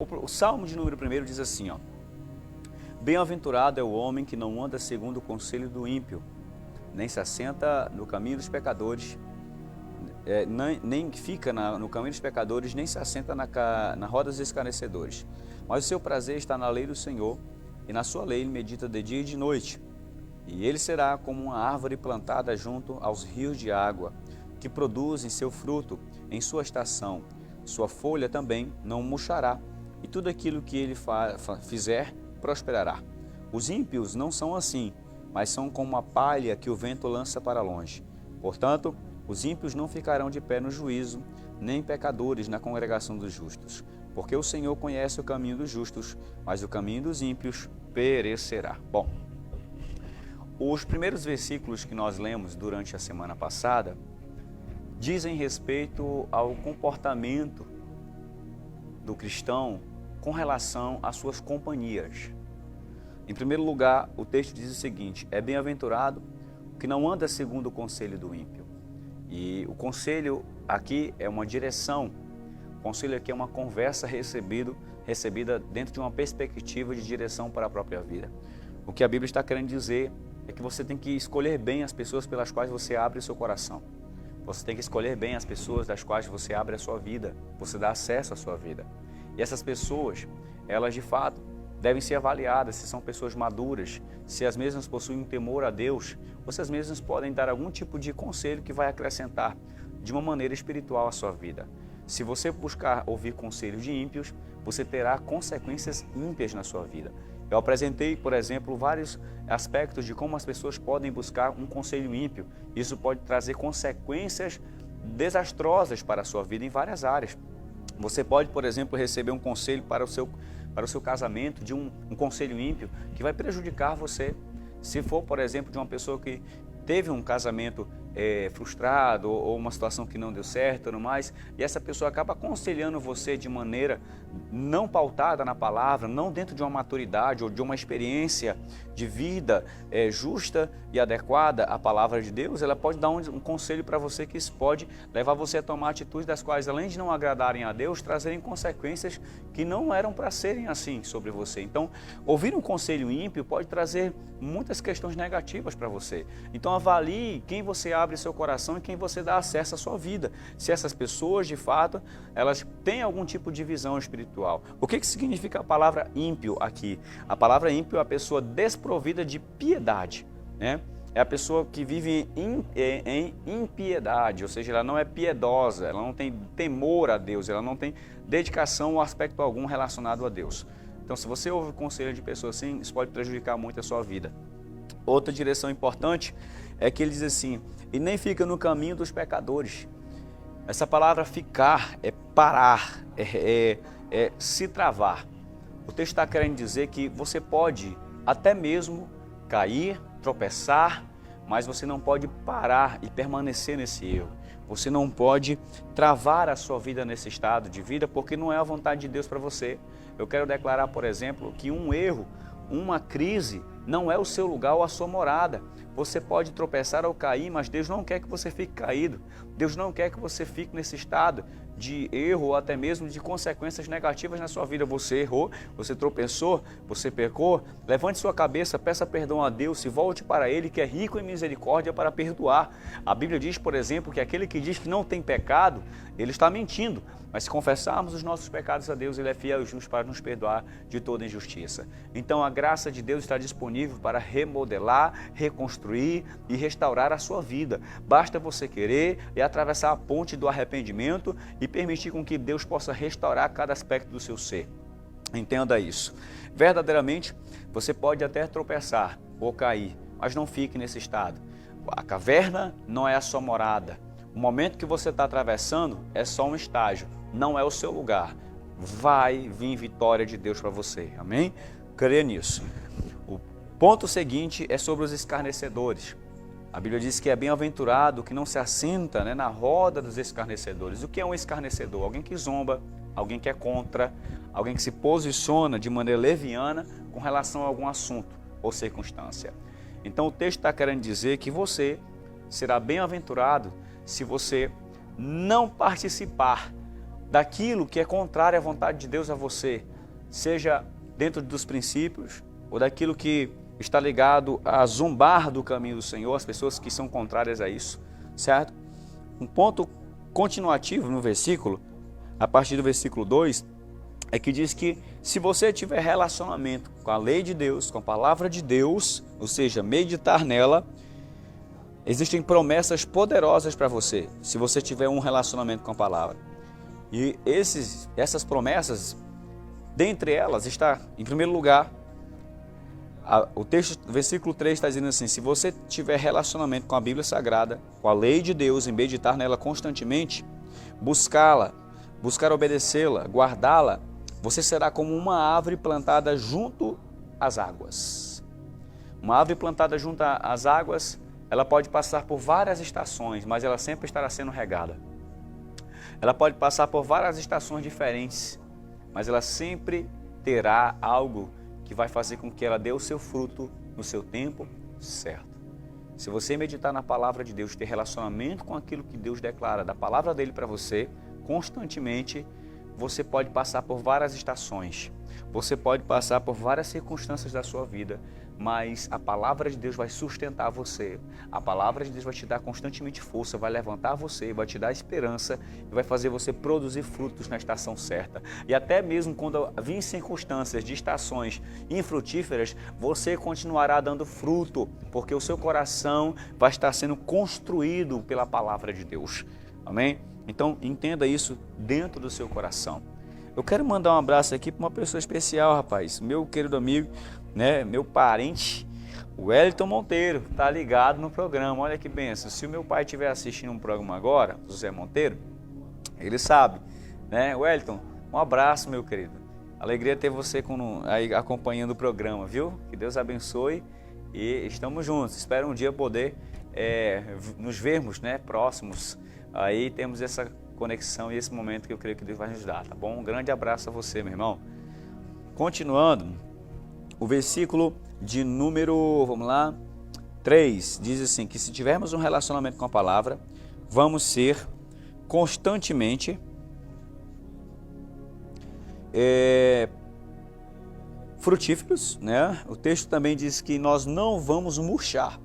O Salmo de número 1 diz assim, ó: Bem-aventurado é o homem que não anda segundo o conselho do ímpio, nem se assenta no caminho dos pecadores, nem fica no caminho dos pecadores, nem se assenta na roda dos escarnecedores. Mas o seu prazer está na lei do Senhor, e na sua lei ele medita de dia e de noite. E ele será como uma árvore plantada junto aos rios de água, que produzem seu fruto em sua estação. Sua folha também não murchará, e tudo aquilo que ele fizer prosperará. Os ímpios não são assim, mas são como a palha que o vento lança para longe. Portanto, os ímpios não ficarão de pé no juízo, nem pecadores na congregação dos justos. Porque o Senhor conhece o caminho dos justos, mas o caminho dos ímpios perecerá. Bom, os primeiros versículos que nós lemos durante a semana passada dizem respeito ao comportamento do cristão com relação às suas companhias. Em primeiro lugar, o texto diz o seguinte: é bem-aventurado o que não anda segundo o conselho do ímpio. E o conselho aqui é uma direção, o conselho aqui é uma conversa recebida dentro de uma perspectiva de direção para a própria vida. O que a Bíblia está querendo dizer é que você tem que escolher bem as pessoas pelas quais você abre o seu coração. Você tem que escolher bem as pessoas das quais você abre a sua vida, você dá acesso à sua vida. E essas pessoas, elas de fato devem ser avaliadas se são pessoas maduras, se as mesmas possuem um temor a Deus, ou se as mesmas podem dar algum tipo de conselho que vai acrescentar de uma maneira espiritual à sua vida. Se você buscar ouvir conselhos de ímpios, você terá consequências ímpias na sua vida. Eu apresentei, por exemplo, vários aspectos de como as pessoas podem buscar um conselho ímpio. Isso pode trazer consequências desastrosas para a sua vida em várias áreas. Você pode, por exemplo, receber um conselho para o seu casamento, de um conselho ímpio, que vai prejudicar você. Se for, por exemplo, de uma pessoa que teve um casamento frustrado ou uma situação que não deu certo, tudo mais, e essa pessoa acaba aconselhando você de maneira não pautada na palavra, não dentro de uma maturidade ou de uma experiência de vida justa e adequada à palavra de Deus, ela pode dar um conselho para você que isso pode levar você a tomar atitudes das quais, além de não agradarem a Deus, trazerem consequências que não eram para serem assim sobre você. Então, ouvir um conselho ímpio pode trazer muitas questões negativas para você. Então, avalie quem você abre seu coração e quem você dá acesso à sua vida. Se essas pessoas, de fato, elas têm algum tipo de visão espiritual. O que significa a palavra ímpio aqui? A palavra ímpio é a pessoa desprovida de piedade, né? É a pessoa que vive em impiedade, ou seja, ela não é piedosa, ela não tem temor a Deus, ela não tem dedicação ou aspecto algum relacionado a Deus. Então, se você ouve o conselho de pessoas assim, isso pode prejudicar muito a sua vida. Outra direção importante é que ele diz assim: e nem fica no caminho dos pecadores. Essa palavra ficar é parar, é se travar. O texto está querendo dizer que você pode até mesmo cair, tropeçar, mas você não pode parar e permanecer nesse erro. Você não pode travar a sua vida nesse estado de vida, porque não é a vontade de Deus para você. Eu quero declarar, por exemplo, que um erro, uma crise, não é o seu lugar ou a sua morada. Você pode tropeçar ou cair, mas Deus não quer que você fique caído. Deus não quer que você fique nesse estado de erro ou até mesmo de consequências negativas na sua vida. Você errou, você tropeçou, você pecou. Levante sua cabeça, peça perdão a Deus, se volte para Ele, que é rico em misericórdia para perdoar. A Bíblia diz, por exemplo, que aquele que diz que não tem pecado, ele está mentindo. Mas se confessarmos os nossos pecados a Deus, Ele é fiel e justo para nos perdoar de toda injustiça. Então a graça de Deus está disponível para remodelar, reconstruir e restaurar a sua vida. Basta você querer e atravessar a ponte do arrependimento e permitir com que Deus possa restaurar cada aspecto do seu ser. Entenda isso. Verdadeiramente, você pode até tropeçar ou cair, mas não fique nesse estado. A caverna não é a sua morada. O momento que você está atravessando é só um estágio, não é o seu lugar. Vai vir vitória de Deus para você, amém? Creia nisso. O ponto seguinte é sobre os escarnecedores. A Bíblia diz que é bem-aventurado que não se assenta, né, na roda dos escarnecedores. O que é um escarnecedor? Alguém que zomba, alguém que é contra, alguém que se posiciona de maneira leviana com relação a algum assunto ou circunstância. Então o texto está querendo dizer que você será bem-aventurado se você não participar daquilo que é contrário à vontade de Deus a você, seja dentro dos princípios ou daquilo que está ligado a zombar do caminho do Senhor, as pessoas que são contrárias a isso, certo? Um ponto continuativo no versículo, a partir do versículo 2, é que diz que se você tiver relacionamento com a lei de Deus, com a palavra de Deus, ou seja, meditar nela, existem promessas poderosas para você, se você tiver um relacionamento com a palavra. E essas promessas, dentre elas está, em primeiro lugar, o texto, versículo 3 está dizendo assim: se você tiver relacionamento com a Bíblia Sagrada, com a lei de Deus, e meditar nela constantemente, buscar obedecê-la, guardá-la, você será como uma árvore plantada junto às águas. Uma árvore plantada junto às águas, ela pode passar por várias estações, mas ela sempre estará sendo regada. Ela pode passar por várias estações diferentes, mas ela sempre terá algo que vai fazer com que ela dê o seu fruto no seu tempo certo. Se você meditar na palavra de Deus, ter relacionamento com aquilo que Deus declara, da palavra dele para você, constantemente, você pode passar por várias estações, você pode passar por várias circunstâncias da sua vida, mas a palavra de Deus vai sustentar você, a palavra de Deus vai te dar constantemente força, vai levantar você, vai te dar esperança e vai fazer você produzir frutos na estação certa. E até mesmo quando vir circunstâncias de estações infrutíferas, você continuará dando fruto, porque o seu coração vai estar sendo construído pela palavra de Deus. Amém? Então, entenda isso dentro do seu coração. Eu quero mandar um abraço aqui para uma pessoa especial, rapaz. Meu querido amigo, né, meu parente, o Wellington Monteiro, tá ligado no programa. Olha que benção. Se o meu pai estiver assistindo um programa agora, José Monteiro, ele sabe, né? Wellington, um abraço, meu querido. Alegria ter você aí acompanhando o programa, viu? Que Deus abençoe e estamos juntos. Espero um dia poder nos vermos, né, próximos. Aí temos essa conexão e esse momento que eu creio que Deus vai nos dar, tá bom? Um grande abraço a você, meu irmão. Continuando, o versículo de número, 3, diz assim, que se tivermos um relacionamento com a palavra, vamos ser constantemente frutíferos, né? O texto também diz que nós não vamos murchar,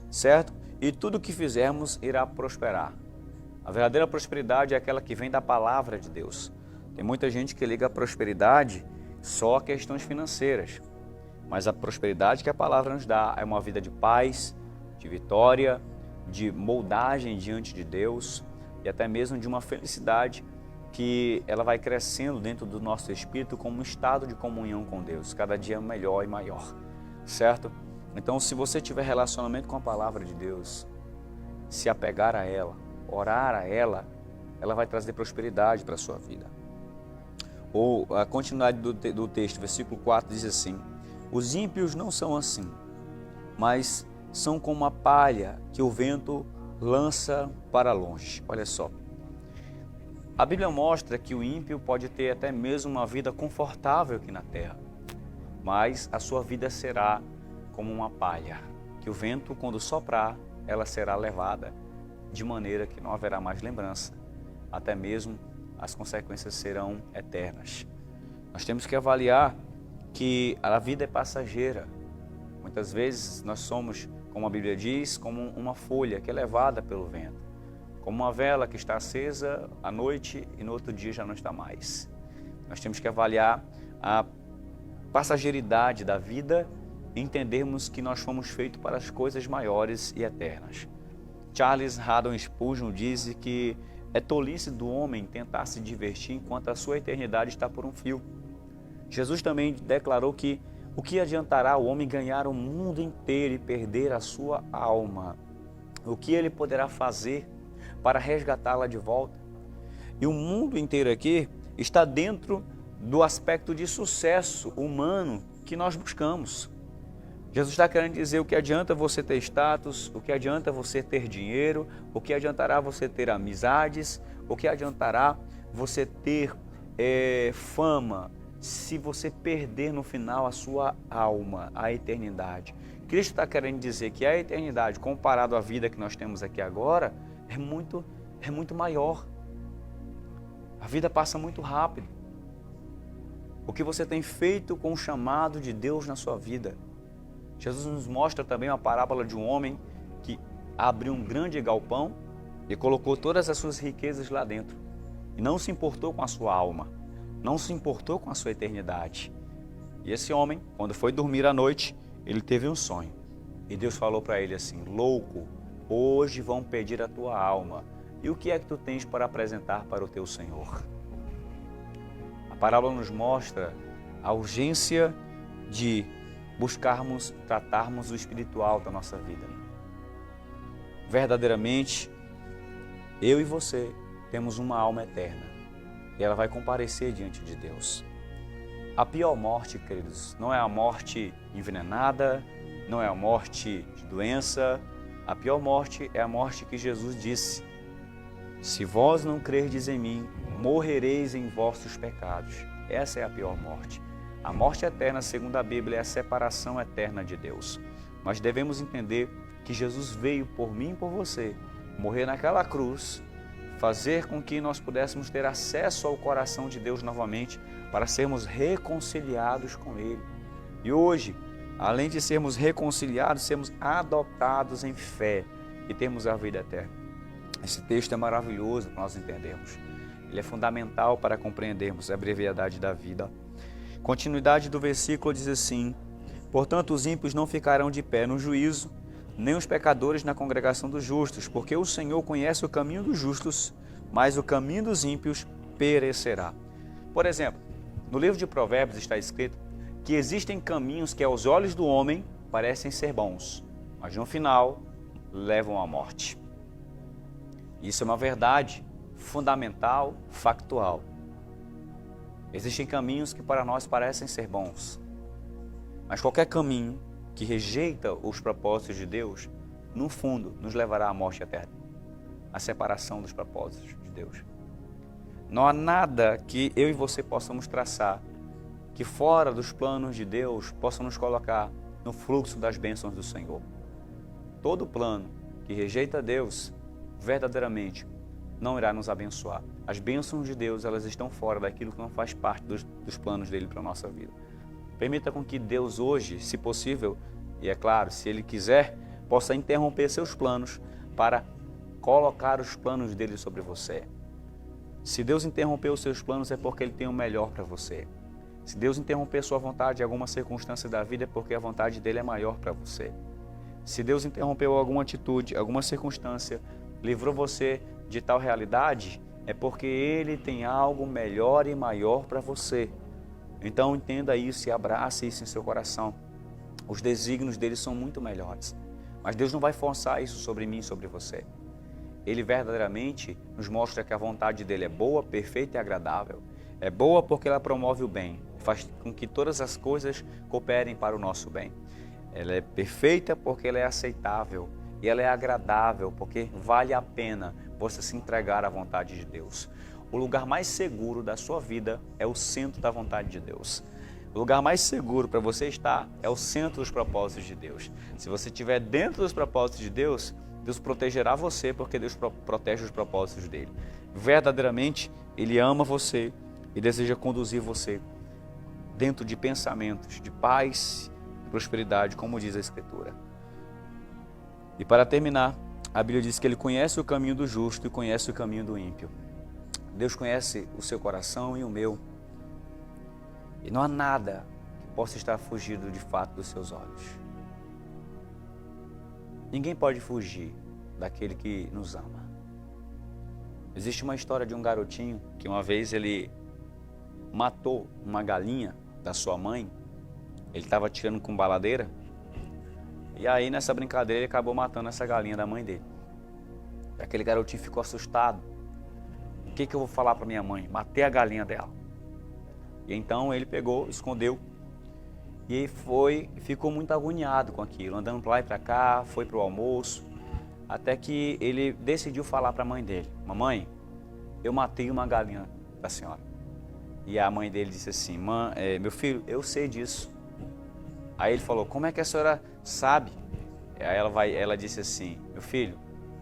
certo? E tudo que fizermos irá prosperar. A verdadeira prosperidade é aquela que vem da palavra de Deus. Tem muita gente que liga a prosperidade só a questões financeiras, mas a prosperidade que a palavra nos dá é uma vida de paz, de vitória, de moldagem diante de Deus e até mesmo de uma felicidade que ela vai crescendo dentro do nosso espírito como um estado de comunhão com Deus, cada dia melhor e maior, certo? Então, se você tiver relacionamento com a palavra de Deus, se apegar a ela, orar a ela, ela vai trazer prosperidade para a sua vida. Ou a continuidade do texto, versículo 4 diz assim: os ímpios não são assim, mas são como a palha que o vento lança para longe. Olha só, a Bíblia mostra que o ímpio pode ter até mesmo uma vida confortável aqui na terra, mas a sua vida será como uma palha, que o vento, quando soprar, ela será levada, de maneira que não haverá mais lembrança, até mesmo as consequências serão eternas. Nós temos que avaliar que a vida é passageira. Muitas vezes nós somos, como a Bíblia diz, como uma folha que é levada pelo vento, como uma vela que está acesa à noite e no outro dia já não está mais. Nós temos que avaliar a passageiridade da vida e entendermos que nós fomos feitos para as coisas maiores e eternas. Charles Haddon Spurgeon diz que é tolice do homem tentar se divertir enquanto a sua eternidade está por um fio. Jesus também declarou que o que adiantará o homem ganhar o mundo inteiro e perder a sua alma? O que ele poderá fazer para resgatá-la de volta? E o mundo inteiro aqui está dentro do aspecto de sucesso humano que nós buscamos. Jesus está querendo dizer: o que adianta você ter status, o que adianta você ter dinheiro, o que adiantará você ter amizades, o que adiantará você ter fama, se você perder no final a sua alma, a eternidade. Cristo está querendo dizer que a eternidade, comparado à vida que nós temos aqui agora, é muito maior. A vida passa muito rápido. O que você tem feito com o chamado de Deus na sua vida? Jesus nos mostra também uma parábola de um homem que abriu um grande galpão e colocou todas as suas riquezas lá dentro. E não se importou com a sua alma, não se importou com a sua eternidade. E esse homem, quando foi dormir à noite, ele teve um sonho. E Deus falou para ele assim: louco, hoje vão pedir a tua alma. E o que é que tu tens para apresentar para o teu Senhor? A parábola nos mostra a urgência de buscarmos, tratarmos o espiritual da nossa vida. Verdadeiramente, eu e você temos uma alma eterna e ela vai comparecer diante de Deus. A pior morte, queridos, não é a morte envenenada, não é a morte de doença. A pior morte é a morte que Jesus disse: se vós não crerdes em mim, morrereis em vossos pecados. Essa é a pior morte. A morte eterna, segundo a Bíblia, é a separação eterna de Deus. Mas devemos entender que Jesus veio por mim e por você, morrer naquela cruz, fazer com que nós pudéssemos ter acesso ao coração de Deus novamente, para sermos reconciliados com Ele. E hoje, além de sermos reconciliados, sermos adotados em fé e termos a vida eterna. Esse texto é maravilhoso para nós entendermos. Ele é fundamental para compreendermos a brevidade da vida. Continuidade do versículo diz assim: portanto, os ímpios não ficarão de pé no juízo, nem os pecadores na congregação dos justos, porque o Senhor conhece o caminho dos justos, mas o caminho dos ímpios perecerá. Por exemplo, no livro de Provérbios está escrito que existem caminhos que aos olhos do homem parecem ser bons, mas no final levam à morte. Isso é uma verdade fundamental, factual. Existem caminhos que para nós parecem ser bons, mas qualquer caminho que rejeita os propósitos de Deus, no fundo, nos levará à morte eterna, à separação dos propósitos de Deus. Não há nada que eu e você possamos traçar que fora dos planos de Deus possa nos colocar no fluxo das bênçãos do Senhor. Todo plano que rejeita Deus, verdadeiramente, não irá nos abençoar. As bênçãos de Deus, elas estão fora daquilo que não faz parte dos planos dele para a nossa vida. Permita com que Deus hoje, se possível, e é claro, se Ele quiser, possa interromper seus planos para colocar os planos dele sobre você. Se Deus interromper os seus planos é porque Ele tem o melhor para você. Se Deus interromper sua vontade em alguma circunstância da vida é porque a vontade dele é maior para você. Se Deus interrompeu alguma atitude, alguma circunstância, livrou você de tal realidade, é porque Ele tem algo melhor e maior para você. Então entenda isso e abrace isso em seu coração. Os desígnios dele são muito melhores. Mas Deus não vai forçar isso sobre mim e sobre você. Ele verdadeiramente nos mostra que a vontade dele é boa, perfeita e agradável. É boa porque ela promove o bem, faz com que todas as coisas cooperem para o nosso bem. Ela é perfeita porque ela é aceitável. E ela é agradável porque vale a pena você se entregar à vontade de Deus. O lugar mais seguro da sua vida é o centro da vontade de Deus. O lugar mais seguro para você estar é o centro dos propósitos de Deus. Se você estiver dentro dos propósitos de Deus, Deus protegerá você porque Deus protege os propósitos dele. Verdadeiramente, Ele ama você e deseja conduzir você dentro de pensamentos de paz e prosperidade, como diz a Escritura. E para terminar, a Bíblia diz que Ele conhece o caminho do justo e conhece o caminho do ímpio. Deus conhece o seu coração e o meu. E não há nada que possa estar fugido de fato dos seus olhos. Ninguém pode fugir daquele que nos ama. Existe uma história de um garotinho que uma vez ele matou uma galinha da sua mãe. Ele estava tirando com baladeira. E aí nessa brincadeira ele acabou matando essa galinha da mãe dele. Aquele garotinho ficou assustado. O que eu vou falar para minha mãe? Matei a galinha dela. E então ele pegou, escondeu e ficou muito agoniado com aquilo, andando para lá e para cá, foi para o almoço, até que ele decidiu falar para a mãe dele: mamãe, eu matei uma galinha da senhora. E a mãe dele disse assim: meu filho, eu sei disso. Aí ele falou: como é que a senhora sabe? Aí ela disse assim: meu filho,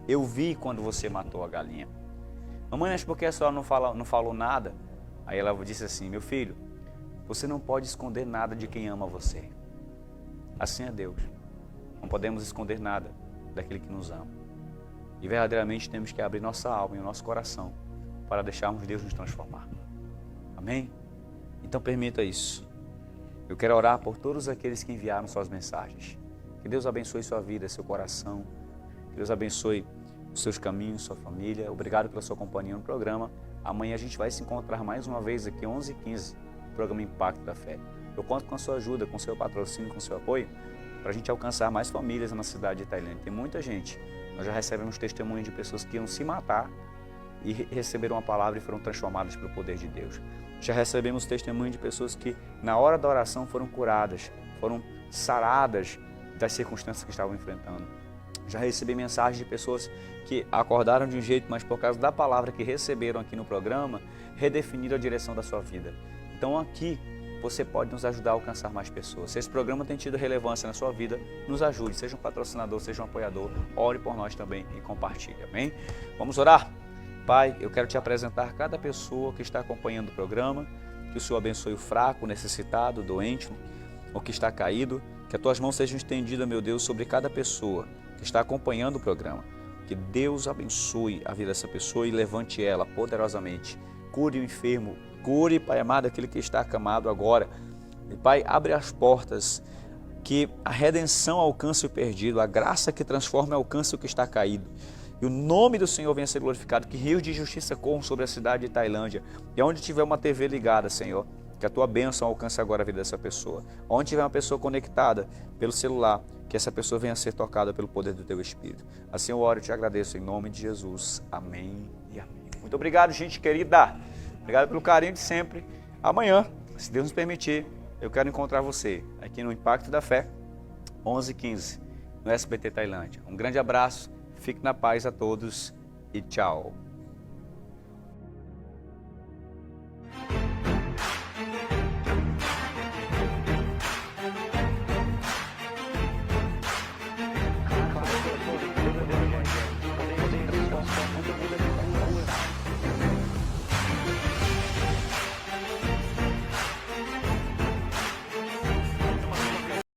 eu vi quando você matou a galinha. Mamãe, mas por que a senhora não falou nada? Aí ela disse assim, meu filho, você não pode esconder nada de quem ama você. Assim é Deus. Não podemos esconder nada daquele que nos ama. E verdadeiramente temos que abrir nossa alma e o nosso coração para deixarmos Deus nos transformar. Amém? Então permita isso. Eu quero orar por todos aqueles que enviaram suas mensagens. Que Deus abençoe sua vida, seu coração. Que Deus abençoe os seus caminhos, sua família. Obrigado pela sua companhia no programa. Amanhã a gente vai se encontrar mais uma vez aqui, 11h15, no programa Impacto da Fé. Eu conto com a sua ajuda, com o seu patrocínio, com o seu apoio, para a gente alcançar mais famílias na cidade de Tailândia. Tem muita gente. Nós já recebemos testemunhos de pessoas que iam se matar e receberam a palavra e foram transformadas pelo poder de Deus. Já recebemos testemunhos de pessoas que, na hora da oração, foram curadas, foram saradas das circunstâncias que estavam enfrentando. Já recebi mensagens de pessoas que acordaram de um jeito, mas por causa da palavra que receberam aqui no programa, redefiniram a direção da sua vida. Então aqui você pode nos ajudar a alcançar mais pessoas. Se esse programa tem tido relevância na sua vida, nos ajude, seja um patrocinador, seja um apoiador, ore por nós também e compartilhe, amém? Vamos orar? Pai, eu quero te apresentar cada pessoa que está acompanhando o programa, que o Senhor abençoe o fraco, o necessitado, o doente, o que está caído, que as tuas mãos sejam estendidas, meu Deus, sobre cada pessoa que está acompanhando o programa. Que Deus abençoe a vida dessa pessoa e levante ela poderosamente. Cure o enfermo, cure, Pai amado, aquele que está acamado agora. E, Pai, abre as portas, que a redenção alcance o perdido, a graça que transforma alcance o que está caído. E o nome do Senhor venha a ser glorificado, que rios de justiça corram sobre a cidade de Tailândia. E onde tiver uma TV ligada, Senhor, que a tua bênção alcance agora a vida dessa pessoa. Onde tiver uma pessoa conectada pelo celular, que essa pessoa venha a ser tocada pelo poder do teu Espírito. Assim eu oro e te agradeço em nome de Jesus. Amém e amém. Muito obrigado, gente querida. Obrigado pelo carinho de sempre. Amanhã, se Deus nos permitir, eu quero encontrar você aqui no Impacto da Fé, 11h15, no SBT Tailândia. Um grande abraço, fique na paz a todos e tchau.